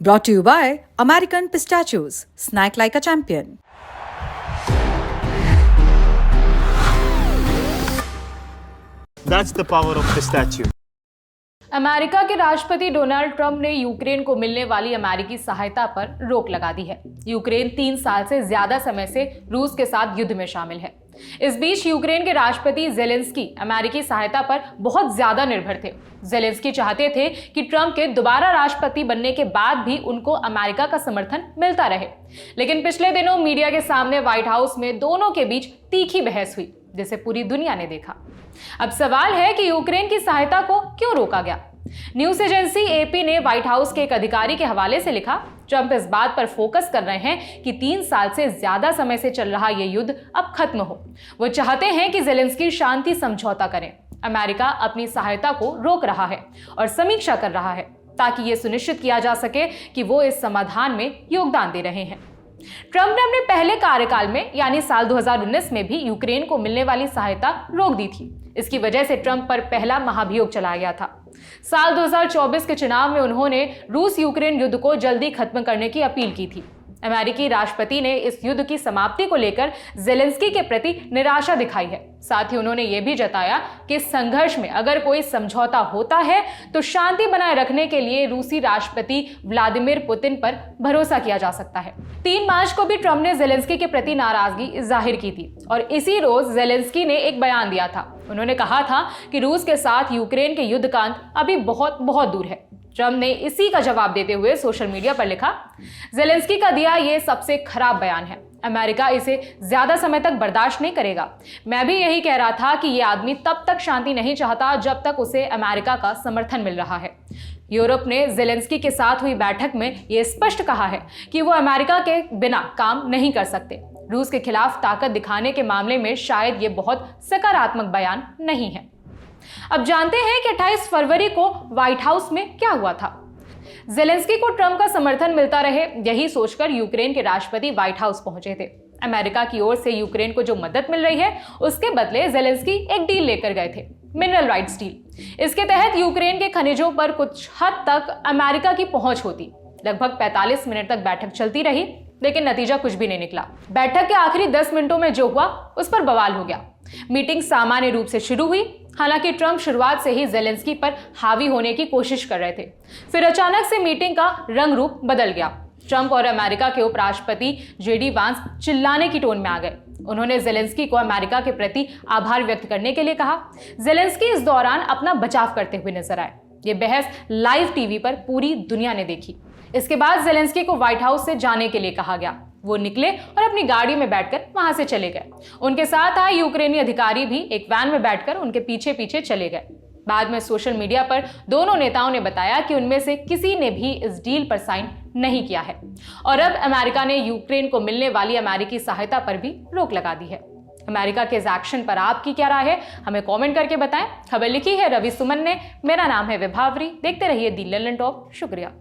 Brought to you by American Pistachios. Snack like a champion. That's the power of pistachio. America के राष्ट्रपति Donald Trump ने Ukraine को मिलने वाली अमेरिकी सहायता पर रोक लगा दी है। यूक्रेन 3 साल से ज्यादा समय से रूस के साथ युद्ध में शामिल है। इस बीच यूक्रेन के राष्ट्रपति जेलेंस्की अमेरिकी सहायता पर बहुत ज्यादा निर्भर थे। जेलेंस्की चाहते थे कि ट्रंप के दोबारा राष्ट्रपति बनने के बाद भी उनको अमेरिका का समर्थन मिलता रहे, लेकिन पिछले दिनों मीडिया के सामने व्हाइट हाउस में दोनों के बीच तीखी बहस हुई, जिसे पूरी दुनिया ने देखा। अब सवाल है कि यूक्रेन की सहायता को क्यों रोका गया। न्यूज एजेंसी एपी ने व्हाइट हाउस के एक अधिकारी के हवाले से लिखा, ट्रंप इस बात पर फोकस कर रहे हैं कि 3 साल से ज्यादा समय से चल रहा यह युद्ध अब खत्म हो। वो चाहते हैं कि जेलेंस्की शांति समझौता करें। अमेरिका अपनी सहायता को रोक रहा है और समीक्षा कर रहा है ताकि यह सुनिश्चित किया जा सके कि वो इस समाधान में योगदान दे रहे हैं। ट्रंप ने अपने पहले कार्यकाल में यानी साल 2019 में भी यूक्रेन को मिलने वाली सहायता रोक दी थी। इसकी वजह से ट्रंप पर पहला महाभियोग चलाया गया था। साल 2024 के चुनाव में उन्होंने रूस यूक्रेन युद्ध को जल्दी खत्म करने की अपील की थी। अमेरिकी राष्ट्रपति ने इस युद्ध की समाप्ति को लेकर जेलेंस्की के प्रति निराशा दिखाई है। साथ ही उन्होंने यह भी जताया कि इस संघर्ष में अगर कोई समझौता होता है तो शांति बनाए रखने के लिए रूसी राष्ट्रपति व्लादिमीर पुतिन पर भरोसा किया जा सकता है। 3 मार्च को भी ट्रंप ने जेलेंस्की के प्रति नाराजगी जाहिर की थी और इसी रोज जेलेंस्की ने एक बयान दिया था। उन्होंने कहा था कि रूस के साथ यूक्रेन के युद्ध का अंत अभी बहुत बहुत दूर है। ट्रंप ने इसी का जवाब देते हुए सोशल मीडिया पर लिखा, जेलेंस्की का दिया ये सबसे खराब बयान है। अमेरिका इसे ज्यादा समय तक बर्दाश्त नहीं करेगा। मैं भी यही कह रहा था कि ये आदमी तब तक शांति नहीं चाहता जब तक उसे अमेरिका का समर्थन मिल रहा है। यूरोप ने जेलेंस्की के साथ हुई बैठक में यह स्पष्ट कहा है कि वो अमेरिका के बिना काम नहीं कर सकते। रूस के खिलाफ ताकत दिखाने के मामले में शायद ये बहुत सकारात्मक बयान नहीं है। अब जानते हैं कि 28 फरवरी को व्हाइट हाउस में क्या हुआ था। जेलेंस्की को ट्रंप का समर्थन मिलता रहे, यही सोचकर यूक्रेन के राष्ट्रपति व्हाइट हाउस पहुंचे थे। अमेरिका की ओर से यूक्रेन को जो मदद मिल रही है उसके बदले जेलेंस्की एक डील लेकर गए थे, मिनरल राइट्स डील। इसके तहत यूक्रेन के खनिजों पर कुछ हद तक अमेरिका की पहुंच होती। लगभग 45 मिनट तक बैठक चलती रही, लेकिन नतीजा कुछ भी नहीं निकला। बैठक के आखिरी 10 मिनटों में जो हुआ उस पर बवाल हो गया। मीटिंग सामान्य रूप से शुरू हुई, हालांकि ट्रंप शुरुआत से ही जेलेंस्की पर हावी होने की कोशिश कर रहे थे। फिर अचानक से मीटिंग का रंग रूप बदल गया। ट्रंप और अमेरिका के उपराष्ट्रपति जेडी वांस चिल्लाने की टोन में आ गए। उन्होंने जेलेंस्की को अमेरिका के प्रति आभार व्यक्त करने के लिए कहा। जेलेंस्की इस दौरान अपना बचाव करते हुए नजर आए। ये बहस लाइव टीवी पर पूरी दुनिया ने देखी। इसके बाद जेलेंस्की को व्हाइट हाउस से जाने के लिए कहा गया। वो निकले और अपनी गाड़ी में बैठकर वहां से चले गए। उनके साथ आए यूक्रेनी अधिकारी भी एक वैन में बैठकर उनके पीछे पीछे चले गए। बाद में सोशल मीडिया पर दोनों नेताओं ने बताया कि उनमें से किसी ने भी इस डील पर साइन नहीं किया है और अब अमेरिका ने यूक्रेन को मिलने वाली अमेरिकी सहायता पर भी रोक लगा दी है। अमेरिका के इस एक्शन पर आपकी क्या राय है, हमें कमेंट करके बताएं। खबर लिखी है रवि सुमन ने। मेरा नाम है विभावरी। देखते रहिए दी लंदन टॉप। शुक्रिया।